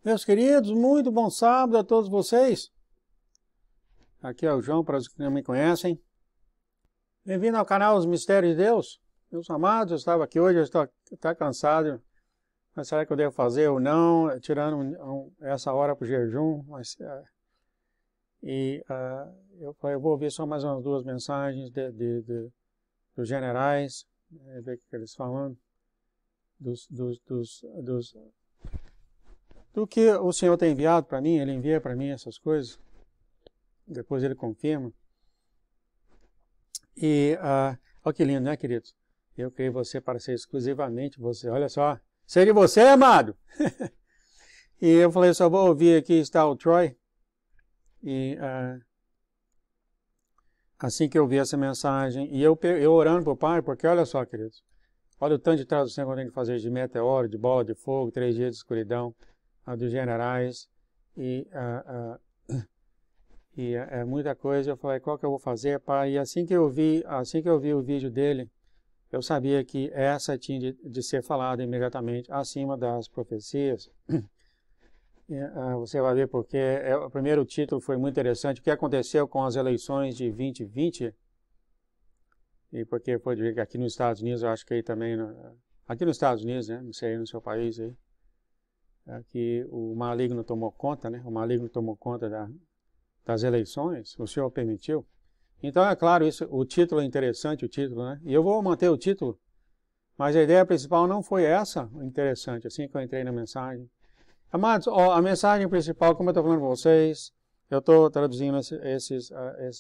Meus queridos, muito bom sábado a todos vocês. Aqui é o João, para os que não me conhecem. Bem-vindo ao canal Os Mistérios de Deus. Meus amados, eu estava aqui hoje, eu estou até cansado. Mas será que eu devo fazer ou não? Tirando essa hora para o jejum. Eu falei, eu vou ouvir só mais umas duas mensagens dos generais. Ver o que eles falam. Do que o Senhor tem enviado para mim, Ele envia para mim essas coisas. Depois Ele confirma. E, olha que lindo, né, queridos? Eu criei você para ser exclusivamente você. Olha só. Ser de você, amado! E eu falei, só vou ouvir aqui, está o Troy. E assim que eu vi essa mensagem, e eu orando para o Pai, porque olha só, queridos. Olha o tanto de tradução que eu tenho que fazer de meteoro, de bola de fogo, 3 dias de escuridão. Dos generais, é muita coisa. Eu falei, qual que eu vou fazer, pai? E assim que eu vi o vídeo dele, eu sabia que essa tinha de ser falada imediatamente, acima das profecias. Você vai ver porque o primeiro título foi muito interessante, o que aconteceu com as eleições de 2020, e porque foi aqui nos Estados Unidos, eu acho que aí também, aqui nos Estados Unidos, né? Não sei aí no seu país aí. Que o maligno tomou conta, né? O maligno tomou conta das eleições, o Senhor permitiu. Então, é claro, o título é interessante, o título, né? E eu vou manter o título, mas a ideia principal não foi essa, interessante, assim que eu entrei na mensagem. Amados, a mensagem principal, como eu estou falando para vocês, eu estou traduzindo esses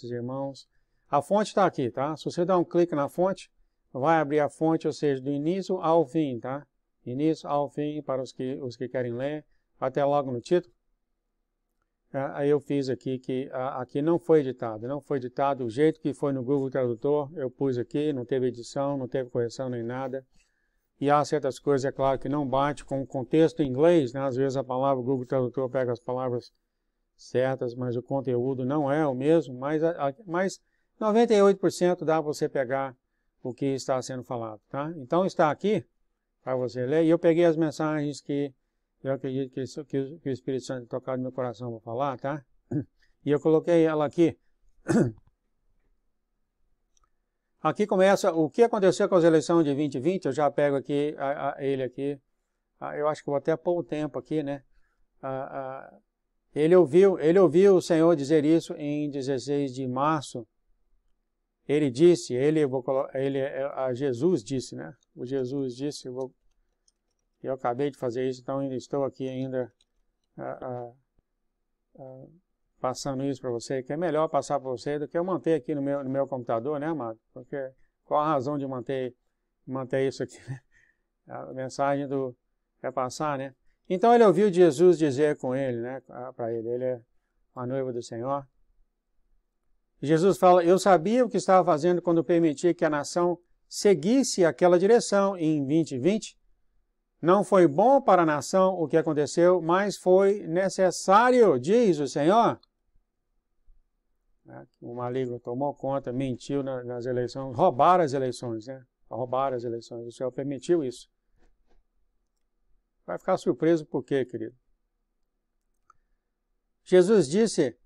irmãos. A fonte está aqui, tá? Se você dar um clique na fonte, vai abrir a fonte, ou seja, do início ao fim, tá? Início ao fim, para os que querem ler, até logo no título. Aí eu fiz aqui que aqui não foi editado o jeito que foi no Google Tradutor, eu pus aqui, não teve edição, não teve correção nem nada. E há certas coisas, é claro, que não bate com o contexto em inglês, né? Às vezes a palavra, o Google Tradutor pega as palavras certas, mas o conteúdo não é o mesmo, mas 98% dá para você pegar o que está sendo falado, tá? Então está aqui, para você ler, e eu peguei as mensagens que eu acredito que o Espírito Santo tem tocado no meu coração para falar, tá? E eu coloquei ela aqui. Aqui começa o que aconteceu com as eleições de 2020, eu já pego aqui ele aqui. Eu acho que vou até pôr o tempo aqui, né? Ele ouviu o Senhor dizer isso em 16 de março. Ele disse, Jesus disse, né? O Jesus disse, eu acabei de fazer isso, então ainda estou aqui ainda passando isso para você, que é melhor passar para você do que eu manter aqui no meu computador, né, amado? Porque qual a razão de manter isso aqui? A mensagem é passar, né? Então ele ouviu Jesus dizer com ele, né? Para ele é a noiva do Senhor. Jesus fala, eu sabia o que estava fazendo quando permiti que a nação seguisse aquela direção em 2020. Não foi bom para a nação o que aconteceu, mas foi necessário, diz o Senhor. O maligno tomou conta, mentiu nas eleições, roubaram as eleições, né? Roubaram as eleições, o Senhor permitiu isso. Vai ficar surpreso por quê, querido? Jesus disse,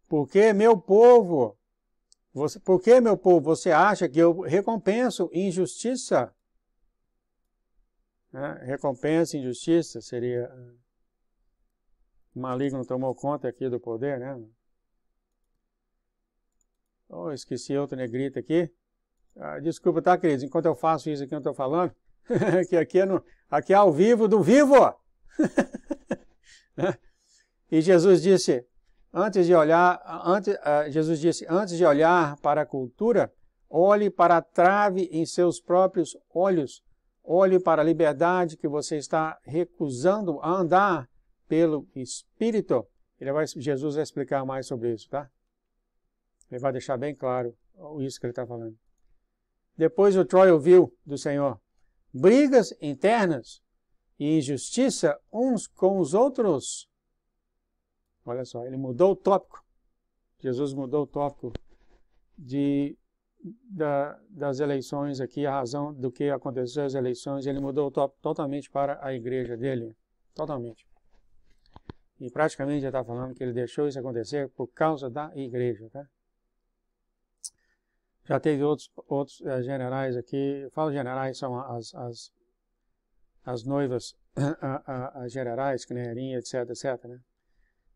por que meu povo, você acha que eu recompenso injustiça? Recompensa, injustiça, seria... O maligno tomou conta aqui do poder, né? Oh, esqueci outro negrito aqui. Desculpa, tá, queridos? Enquanto eu faço isso aqui, eu estou falando, que aqui é ao vivo do vivo! E Jesus disse, antes de olhar para a cultura, olhe para a trave em seus próprios olhos. Olhe para a liberdade que você está recusando a andar pelo Espírito. Jesus vai explicar mais sobre isso, tá? Ele vai deixar bem claro isso que ele está falando. Depois o Troy ouviu do Senhor brigas internas e injustiça uns com os outros. Olha só, ele mudou o tópico. Jesus mudou o tópico das eleições aqui, a razão do que aconteceu as eleições, ele mudou o tópico totalmente para a igreja dele. Totalmente. E praticamente já está falando que ele deixou isso acontecer por causa da igreja, tá? Já teve outros generais aqui, eu falo generais, são as noivas, as generais, que nem Erinha, etc, etc, né?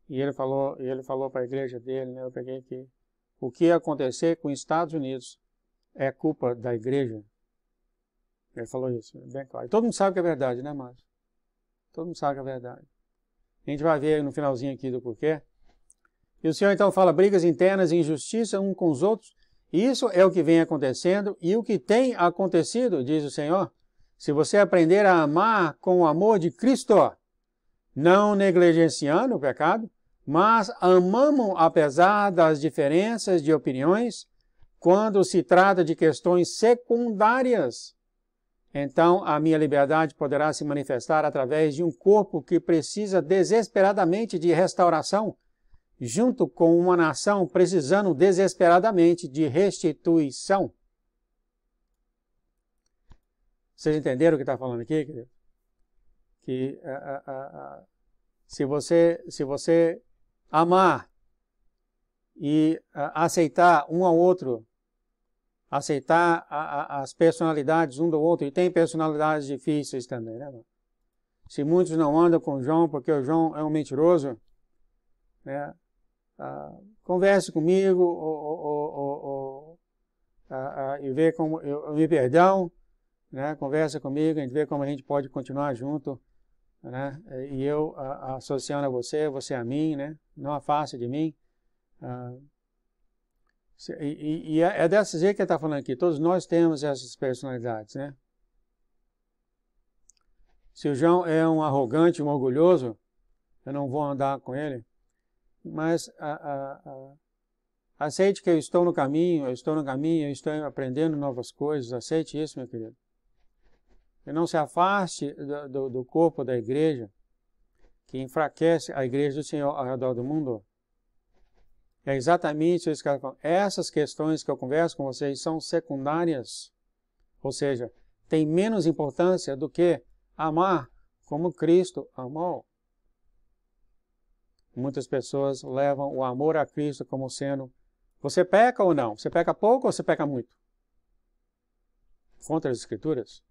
E ele falou para a igreja dele, né? Eu peguei aqui, o que ia acontecer com os Estados Unidos é culpa da igreja. Ele falou isso, bem claro. E todo mundo sabe que é verdade, né, Márcio? Todo mundo sabe que é verdade. A gente vai ver no finalzinho aqui do porquê. E o Senhor então fala, brigas internas e injustiça uns com os outros. Isso é o que vem acontecendo e o que tem acontecido, diz o Senhor. Se você aprender a amar com o amor de Cristo, não negligenciando o pecado, mas amamos apesar das diferenças de opiniões, quando se trata de questões secundárias, então a minha liberdade poderá se manifestar através de um corpo que precisa desesperadamente de restauração, junto com uma nação precisando desesperadamente de restituição. Vocês entenderam o que está falando aqui, querido? Que se você amar e aceitar um ao outro, aceitar as personalidades um do outro, e tem personalidades difíceis também, né? Se muitos não andam com o João porque o João é um mentiroso, né? Converse comigo e vê como eu me perdão, né? Conversa comigo, a gente vê como a gente pode continuar junto, né? E eu associando a você a mim, né? Não afaste de mim. E é dessa jeito que ele está falando aqui. Todos nós temos essas personalidades, né? Se o João é um arrogante, um orgulhoso, eu não vou andar com ele. Mas aceite que eu estou no caminho, eu estou aprendendo novas coisas. Aceite isso, meu querido. E não se afaste do corpo da igreja, que enfraquece a igreja do Senhor ao redor do mundo. É exatamente isso que ela fala. Essas questões que eu converso com vocês são secundárias. Ou seja, tem menos importância do que amar como Cristo amou. Muitas pessoas levam o amor a Cristo como sendo, você peca ou não? Você peca pouco ou você peca muito? Contra as Escrituras.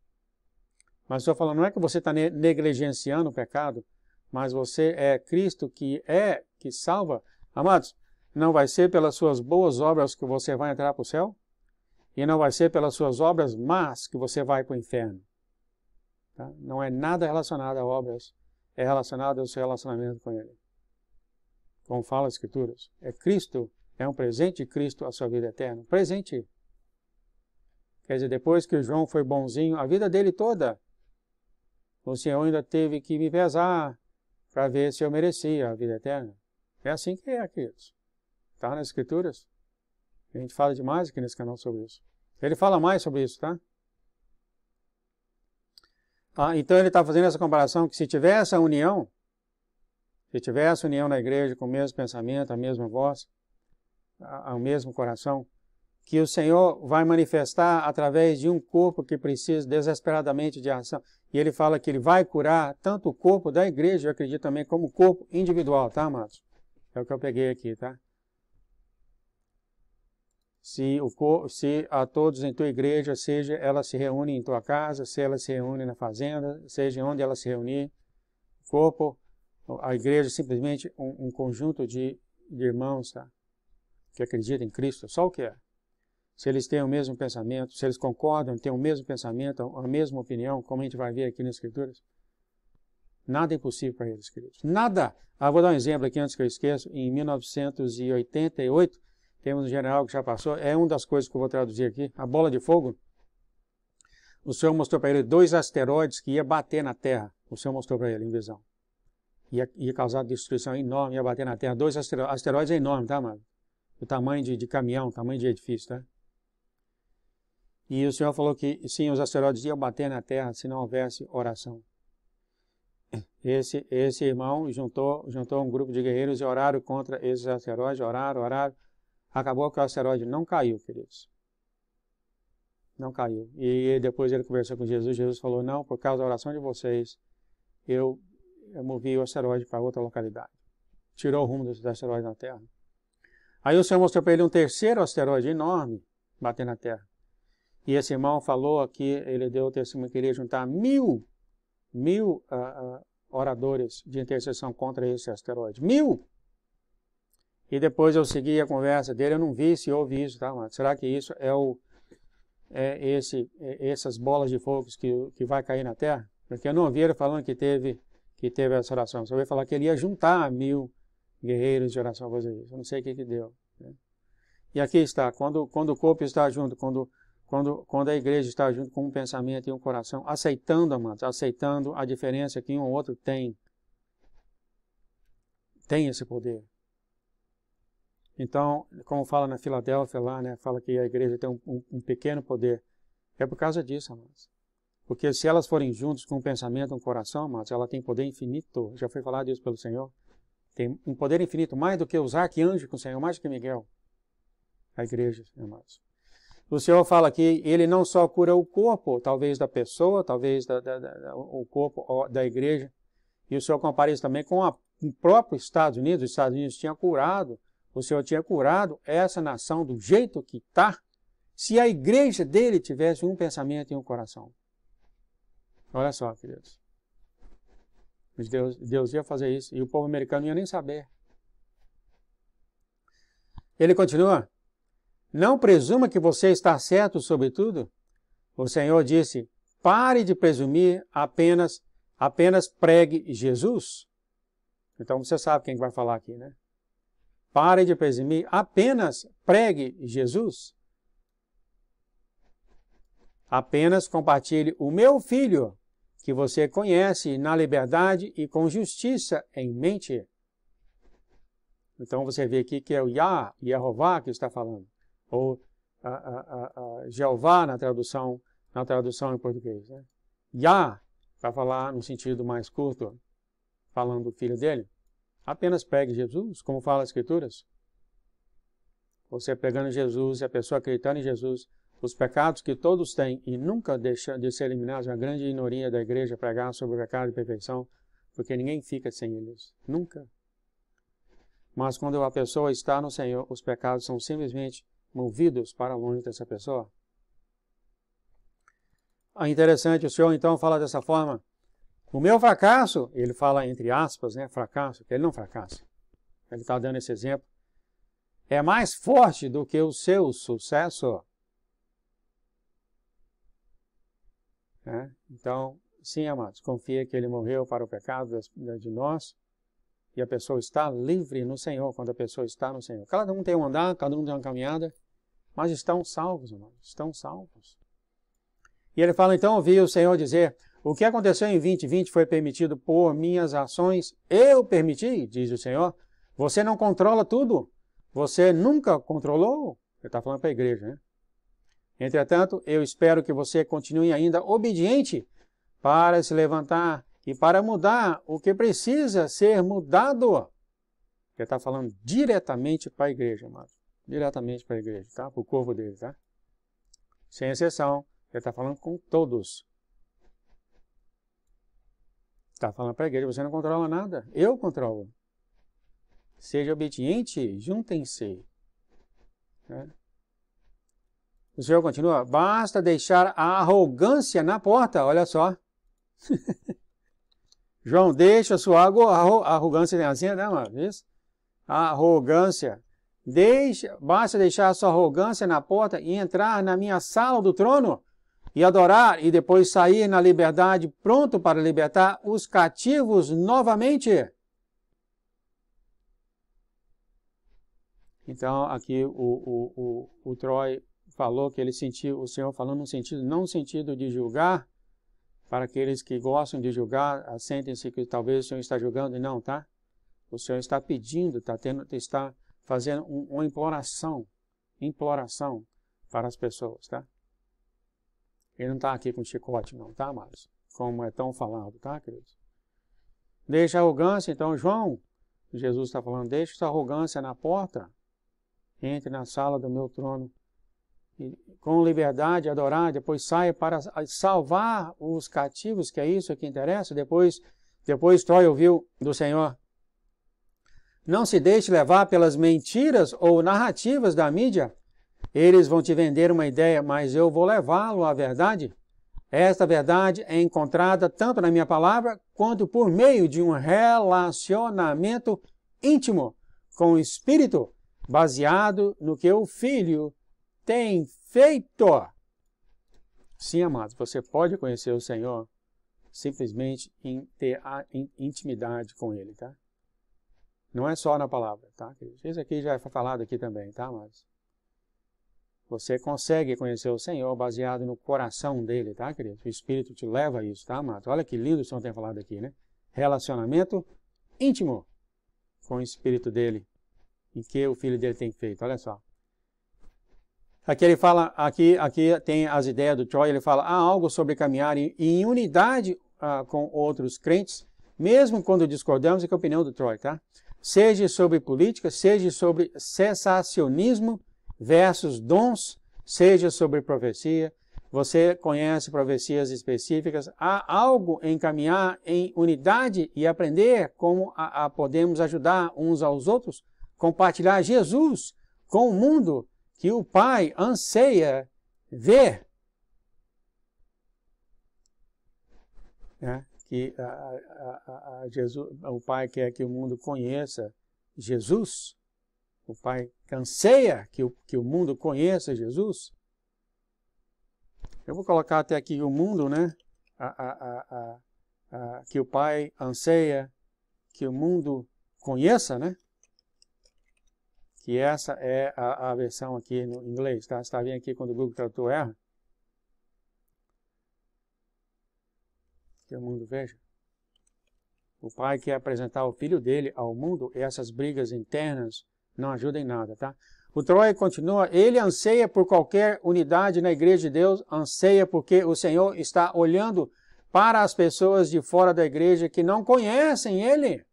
Mas estou falando, não é que você está negligenciando o pecado, mas você é Cristo que salva. Amados, não vai ser pelas suas boas obras que você vai entrar para o céu, e não vai ser pelas suas obras más que você vai para o inferno. Tá? Não é nada relacionado a obras, é relacionado ao seu relacionamento com Ele. Como fala as Escrituras, é Cristo, é um presente de Cristo a sua vida eterna. Presente. Quer dizer, depois que o João foi bonzinho, a vida dele toda, o Senhor ainda teve que me pesar para ver se eu merecia a vida eterna. É assim que é, queridos. Está nas Escrituras. A gente fala demais aqui nesse canal sobre isso. Ele fala mais sobre isso, tá? Então ele está fazendo essa comparação que se tiver essa união, na igreja com o mesmo pensamento, a mesma voz, o mesmo coração, que o Senhor vai manifestar através de um corpo que precisa desesperadamente de ação. E ele fala que ele vai curar tanto o corpo da igreja, eu acredito também, como o corpo individual, tá, amados? É o que eu peguei aqui, tá? Se a todos em tua igreja, seja ela se reúne em tua casa, se ela se reúne na fazenda, seja onde ela se reunir, o corpo, a igreja é simplesmente um conjunto de irmãos, tá? Que acreditam em Cristo, só o que é. Se eles têm o mesmo pensamento, se eles concordam, têm o mesmo pensamento, a mesma opinião, como a gente vai ver aqui nas Escrituras, nada é impossível para eles, queridos. Nada! Vou dar um exemplo aqui antes que eu esqueça. Em 1988, temos um general que já passou, é uma das coisas que eu vou traduzir aqui, a bola de fogo. O Senhor mostrou para ele 2 asteroides que iam bater na Terra. O Senhor mostrou para ele em visão. Ia causar destruição enorme, ia bater na Terra. 2 asteroides. Asteroides é enorme, tá, mano? O tamanho de caminhão, tamanho de edifício, tá? E o Senhor falou que, sim, os asteroides iam bater na Terra se não houvesse oração. Esse irmão juntou um grupo de guerreiros e oraram contra esses asteroides, oraram. Acabou que o asteroide não caiu, queridos. Não caiu. E depois ele conversou com Jesus. Jesus falou, não, por causa da oração de vocês, eu movia o asteroide para outra localidade. Tirou o rumo dos asteroides na Terra. Aí o Senhor mostrou para ele um terceiro asteroide enorme bater na Terra. E esse irmão falou aqui, ele deu o testemunho que iria juntar mil oradores de intercessão contra esse asteroide. 1000! E depois eu segui a conversa dele, eu não vi se houve isso, tá, mano? Será que isso essas bolas de fogo que vai cair na Terra? Porque eu não ouvi ele falando que teve essa oração. Só ouvi falar que ele ia juntar 1000 guerreiros de oração a fazer isso. Eu não sei o que deu, né? E aqui está, quando o corpo está junto, quando a igreja está junto com um pensamento e um coração, aceitando, amados, aceitando a diferença que um ou outro tem esse poder. Então, como fala na Filadélfia lá, né, fala que a igreja tem um pequeno poder. É por causa disso, amados. Porque se elas forem juntas com um pensamento, um coração, amados, ela tem poder infinito. Já foi falado isso pelo Senhor. Tem um poder infinito, mais do que os arcanjos com o Senhor, mais do que Miguel. A igreja, amados. O Senhor fala que ele não só cura o corpo, talvez da pessoa, talvez o corpo da igreja, e o Senhor compara isso também com o próprio Estados Unidos. Os Estados Unidos tinham curado, o Senhor tinha curado essa nação do jeito que está, se a igreja dele tivesse um pensamento e um coração. Olha só, queridos. Deus ia fazer isso, e o povo americano não ia nem saber. Ele continua. Não presuma que você está certo sobre tudo. O Senhor disse, pare de presumir, apenas pregue Jesus. Então você sabe quem vai falar aqui, né? Pare de presumir, apenas pregue Jesus. Apenas compartilhe o meu filho, que você conhece na liberdade e com justiça em mente. Então você vê aqui que é o Yehová que está falando. Ou Jeová na tradução em português, né? Yah, para falar no sentido mais curto, falando do filho dele, apenas pregue Jesus, como fala as Escrituras. Você pregando Jesus e a pessoa acreditando em Jesus, os pecados que todos têm e nunca deixam de ser eliminados, a grande minoria da igreja pregar sobre o pecado e perfeição, porque ninguém fica sem eles, nunca. Mas quando a pessoa está no Senhor, os pecados são simplesmente movidos para longe dessa pessoa. Interessante, o Senhor então fala dessa forma, o meu fracasso, ele fala entre aspas, né, fracasso, que ele não fracassa. Ele está dando esse exemplo. É mais forte do que o seu sucesso. Então, sim, amados, confia que ele morreu para o pecado de nós e a pessoa está livre no Senhor, quando a pessoa está no Senhor. Cada um tem um andar, cada um tem uma caminhada, mas estão salvos, amados, estão salvos. E ele fala, então, ouvi o Senhor dizer, o que aconteceu em 2020 foi permitido por minhas ações, eu permiti, diz o Senhor. Você não controla tudo, você nunca controlou. Ele está falando para a igreja, né? Entretanto, eu espero que você continue ainda obediente para se levantar e para mudar o que precisa ser mudado. Ele está falando diretamente para a igreja, amado. Diretamente para a igreja, tá? Para o corpo dele, tá? Sem exceção, ele está falando com todos. Está falando para a igreja, você não controla nada, eu controlo. Seja obediente, juntem-se. Né? O Senhor continua, basta deixar a arrogância na porta, olha só. João, deixa a sua arrogância, assim, né, mano? Isso? A arrogância. Basta deixar a sua arrogância na porta e entrar na minha sala do trono e adorar e depois sair na liberdade, pronto para libertar os cativos novamente. Então, aqui o Troy falou que ele sentiu o Senhor falando no sentido, não no sentido de julgar, para aqueles que gostam de julgar, sentem-se que talvez o Senhor está julgando, e não, tá? O Senhor está pedindo, está fazendo uma imploração para as pessoas, tá? Ele não está aqui com chicote, não, tá, amados? Como é tão falado, tá, queridos? Deixa a arrogância, então, João, Jesus está falando, deixa essa arrogância na porta, entre na sala do meu trono, e, com liberdade, adorar, depois saia para salvar os cativos, que é isso que interessa, depois Depois Troy ouviu do Senhor: não se deixe levar pelas mentiras ou narrativas da mídia. Eles vão te vender uma ideia, mas eu vou levá-lo à verdade. Esta verdade é encontrada tanto na minha palavra, quanto por meio de um relacionamento íntimo com o Espírito, baseado no que o Filho tem feito. Sim, amados, você pode conhecer o Senhor simplesmente em ter a intimidade com Ele, tá? Não é só na palavra, tá? Isso aqui já foi falado aqui também, tá, amados? Você consegue conhecer o Senhor baseado no coração dele, tá, querido? O Espírito te leva a isso, tá, amado? Olha que lindo o Senhor tem falado aqui, né? Relacionamento íntimo com o Espírito dele, em que o Filho dele tem feito. Olha só. Aqui ele fala, aqui tem as ideias do Troy, ele fala, há algo sobre caminhar em unidade com outros crentes, mesmo quando discordamos, é a opinião do Troy, tá? Seja sobre política, seja sobre cessacionismo, versus dons, seja sobre profecia. Você conhece profecias específicas. Há algo em caminhar em unidade e aprender como podemos ajudar uns aos outros, compartilhar Jesus com o mundo que o Pai anseia ver. Que Jesus, o Pai quer que o mundo conheça Jesus. O Pai anseia que o mundo conheça Jesus. Eu vou colocar até aqui o mundo, né? Que o Pai anseia que o mundo conheça, né? Que essa é a versão aqui no inglês, tá? Você está vendo aqui quando o Google Tradutor erra? Que o mundo veja. O Pai quer apresentar o Filho dele ao mundo e essas brigas internas não ajuda em nada, tá? O Troy continua, ele anseia por qualquer unidade na igreja de Deus, anseia porque o Senhor está olhando para as pessoas de fora da igreja que não conhecem Ele.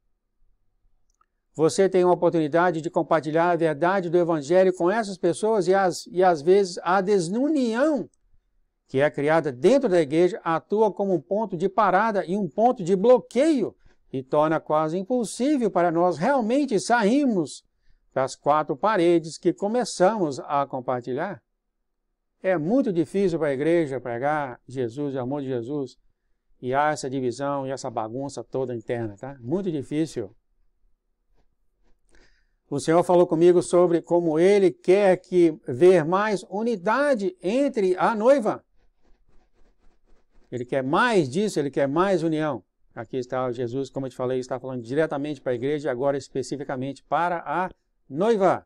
Você tem uma oportunidade de compartilhar a verdade do Evangelho com essas pessoas e às vezes a desunião que é criada dentro da igreja atua como um ponto de parada e um ponto de bloqueio e torna quase impossível para nós realmente sairmos das 4 paredes que começamos a compartilhar. É muito difícil para a igreja pregar Jesus, o amor de Jesus, e há essa divisão e essa bagunça toda interna, tá? Muito difícil. O Senhor falou comigo sobre como Ele quer ver mais unidade entre a noiva. Ele quer mais disso, Ele quer mais união. Aqui está Jesus, como eu te falei, está falando diretamente para a igreja e agora especificamente para a noiva.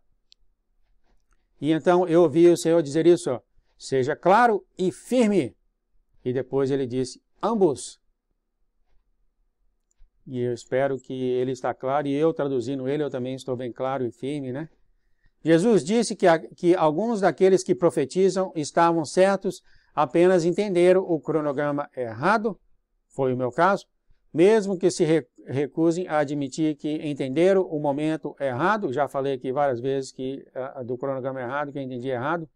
E então eu ouvi o Senhor dizer isso, ó, seja claro e firme. E depois ele disse, ambos. E eu espero que ele está claro, e eu traduzindo ele, eu também estou bem claro e firme, né? Jesus disse que alguns daqueles que profetizam estavam certos, apenas entenderam o cronograma errado, foi o meu caso, mesmo que se recusem a admitir que entenderam o momento errado, já falei aqui várias vezes do cronograma errado, que eu entendi errado,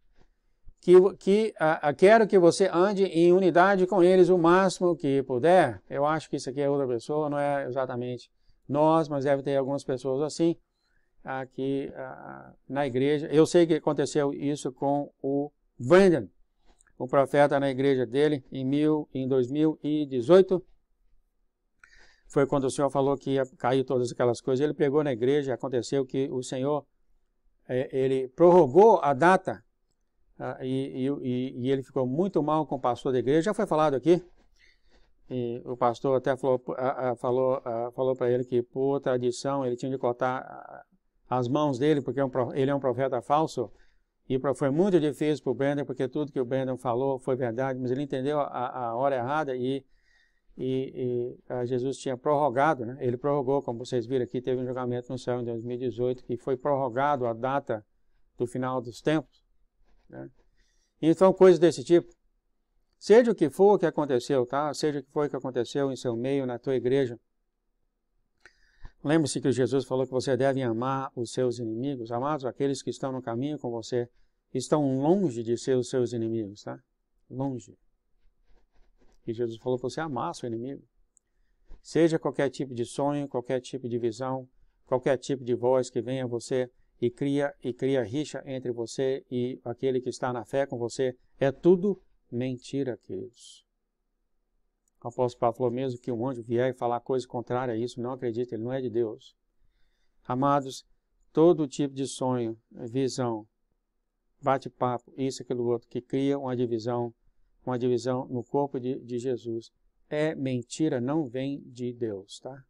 quero que você ande em unidade com eles o máximo que puder. Eu acho que isso aqui é outra pessoa, não é exatamente nós, mas deve ter algumas pessoas assim, aqui na igreja. Eu sei que aconteceu isso com o Brandon, o profeta na igreja dele, em 2018. Foi quando o Senhor falou que ia cair todas aquelas coisas. Ele pregou na igreja e aconteceu que o Senhor, ele prorrogou a data e ele ficou muito mal com o pastor da igreja. Já foi falado aqui. E o pastor até falou para ele que, por tradição, ele tinha de cortar as mãos dele, porque ele é um profeta falso. E foi muito difícil para o Brandon, porque tudo que o Brandon falou foi verdade, mas ele entendeu a hora errada e Jesus tinha prorrogado, né? Ele prorrogou, como vocês viram aqui, teve um julgamento no céu em 2018, que foi prorrogado a data do final dos tempos, né? Então, coisas desse tipo. Seja o que for que aconteceu, tá? Seja o que foi que aconteceu em seu meio, na tua igreja. Lembre-se que Jesus falou que você deve amar os seus inimigos. Amados, aqueles que estão no caminho com você estão longe de ser os seus inimigos, tá? Longe. E Jesus falou para você amar seu inimigo. Seja qualquer tipo de sonho, qualquer tipo de visão, qualquer tipo de voz que venha a você e cria rixa entre você e aquele que está na fé com você, é tudo mentira, queridos. O apóstolo Paulo falou mesmo que um anjo vier e falar coisa contrária a isso, não acredita, ele não é de Deus. Amados, todo tipo de sonho, visão, bate-papo, isso, aquilo, outro, que cria uma divisão no corpo de Jesus, é mentira, não vem de Deus, tá?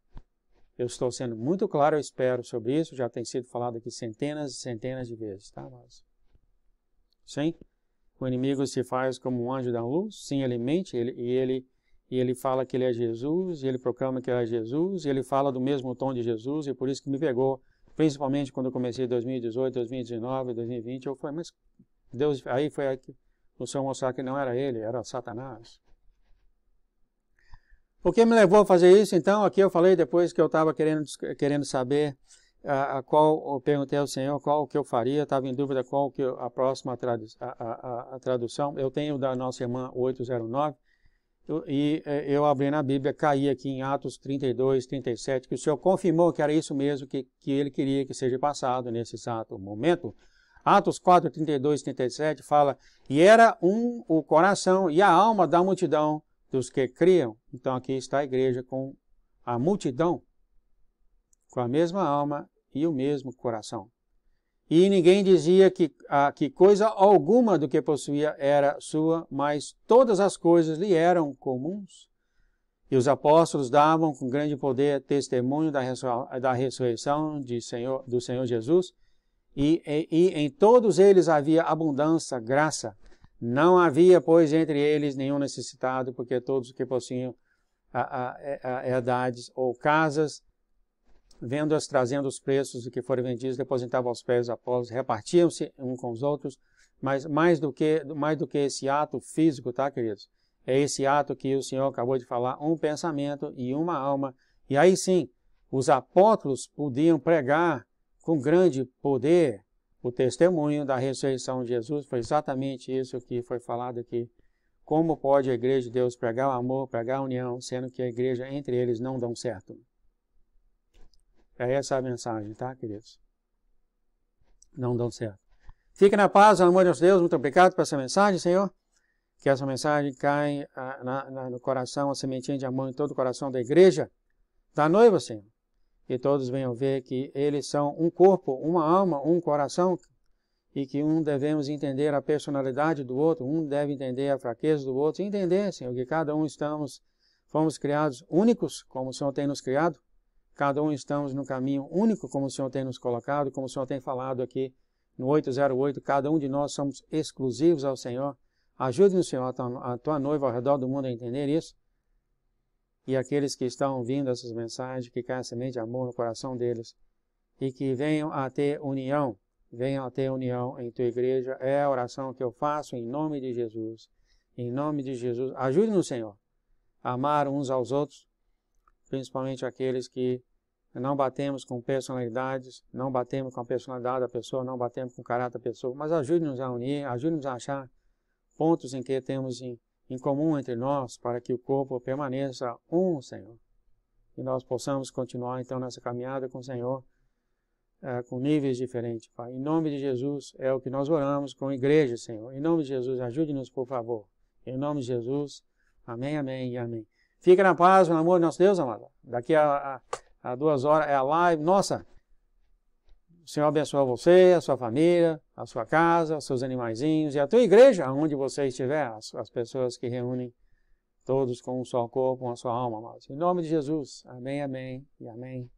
Eu estou sendo muito claro, eu espero, sobre isso, já tem sido falado aqui centenas e centenas de vezes, tá, amados? Sim? O inimigo se faz como um anjo da luz, sim, ele mente, ele fala que ele é Jesus, e ele proclama que ele é Jesus, e ele fala do mesmo tom de Jesus, e por isso que me pegou, principalmente quando eu comecei em 2018, 2019, 2020, eu falei, mas Deus, aí foi aí que o Senhor mostrar que não era ele, era Satanás. O que me levou a fazer isso, então, aqui eu falei depois que eu estava querendo saber eu perguntei ao Senhor qual que eu faria, estava em dúvida qual que a próxima tradução, eu tenho da nossa irmã 809, eu abri na Bíblia, caí aqui em Atos 32, 37, que o Senhor confirmou que era isso mesmo que ele queria que seja passado nesse exato momento. Atos 4, 32, 37 fala, e era o coração e a alma da multidão dos que criam. Então aqui está a igreja com a multidão, com a mesma alma e o mesmo coração. E ninguém dizia que coisa alguma do que possuía era sua, mas todas as coisas lhe eram comuns. E os apóstolos davam com grande poder testemunho da ressurreição do Senhor Jesus, e em todos eles havia abundância, graça. Não havia, pois, entre eles nenhum necessitado, porque todos os que possuíam herdades ou casas, vendo-as trazendo os preços do que foram vendidos, depositavam aos pés dos apóstolos, repartiam-se uns com os outros, mas mais do que esse ato físico, tá, queridos? É esse ato que o Senhor acabou de falar, um pensamento e uma alma. E aí sim, os apóstolos podiam pregar com grande poder o testemunho da ressurreição de Jesus. Foi exatamente isso que foi falado aqui. Como pode a igreja de Deus pregar o amor, pregar a união, sendo que a igreja entre eles não dão certo? É essa a mensagem, tá, queridos? Não dão certo. Fique na paz, no amor de Deus. Muito obrigado por essa mensagem, Senhor. Que essa mensagem caia no coração, a sementinha de amor em todo o coração da igreja, da noiva, Senhor. E todos venham ver que eles são um corpo, uma alma, um coração, e que devemos entender a personalidade do outro, deve entender a fraqueza do outro, e entender, Senhor, que cada um fomos criados únicos, como o Senhor tem nos criado. Cada um estamos no caminho único, como o Senhor tem nos colocado, como o Senhor tem falado aqui no 808, cada um de nós somos exclusivos ao Senhor. Ajude-nos, Senhor, a tua noiva ao redor do mundo a entender isso. E aqueles que estão ouvindo essas mensagens, que caia semente de amor no coração deles, e que venham a ter união em tua igreja, é a oração que eu faço em nome de Jesus. Em nome de Jesus, ajude-nos, Senhor, a amar uns aos outros, principalmente aqueles que não batemos com personalidades, não batemos com a personalidade da pessoa, não batemos com o caráter da pessoa, mas ajude-nos a unir, ajude-nos a achar pontos em que temos em comum entre nós, para que o corpo permaneça um, Senhor. E nós possamos continuar, então, nessa caminhada com o Senhor, com níveis diferentes, Pai. Em nome de Jesus, é o que nós oramos com a igreja, Senhor. Em nome de Jesus, ajude-nos, por favor. Em nome de Jesus, amém, amém e amém. Fica na paz, no amor de nosso Deus, amado. Daqui a 2 horas é a live. Nossa, o Senhor abençoe você, a sua família, a sua casa, os seus animaizinhos e a tua igreja, onde você estiver, as pessoas que reúnem todos com um só corpo, uma só alma, amados. Em nome de Jesus, amém, amém e amém.